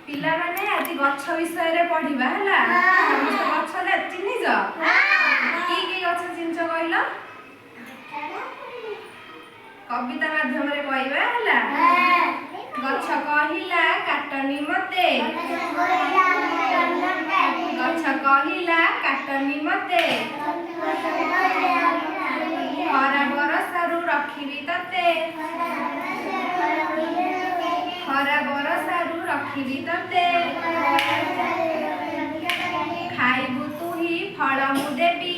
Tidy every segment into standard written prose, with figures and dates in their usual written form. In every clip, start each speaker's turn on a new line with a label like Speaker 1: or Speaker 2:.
Speaker 1: पिला माने आज गछ विषय रे पढिबा हला समस्त गछ ले चिन्हिज की गछ चिन्हछ कहल कविता माध्यम रे कहबा हला गछ कहिला काटनी मते गछ कहिला काटनी मते खरा बरसारू रखिबी तते खरा बरसारू रखिबी तते खाइबु तुही फल मु देबी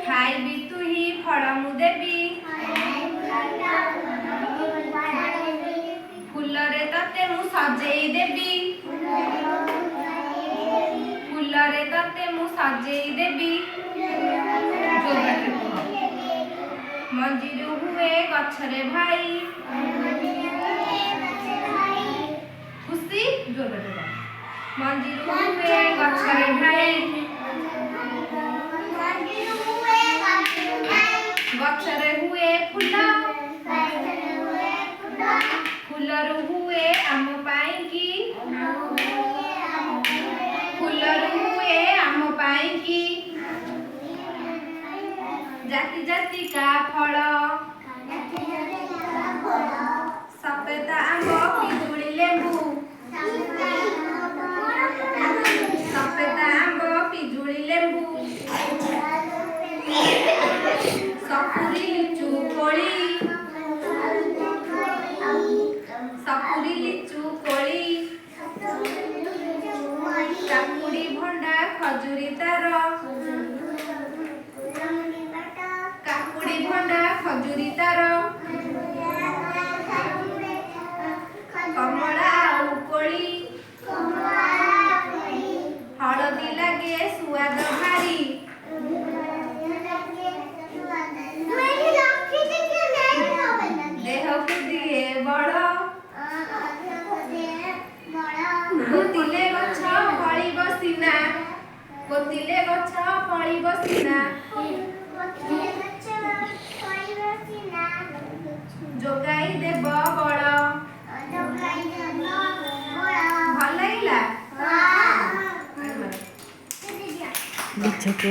Speaker 1: खाइबी तुही फल मु देबी फुलरे तते मु सजेई देबी फुलरे तते मु सजेई देबी मंजीरू हुए गछरे भाई खुशी जोर मंजीरू हुए गछरे भाई गछरे हुए फूल फूलरू हुए आम पाई की फूलरू हुए आम पाई की जाति जाति का फल सफेदा आंब पिजुली लेंबू सफेदा आंब पिजुली लेंबू सपुरी लिचू कोली सपुरी लिचू कोली काकुड़ी भंडा खजुरी तार काकुड़ी भंडा खजुरी तार कमला आउ कोली हलदी लागे सुआद भारी देह को दिए बड़ कोतिले गछ फली बसिना कोतिले गछ फली बसिना जोगाई देव बड़ भल लागला।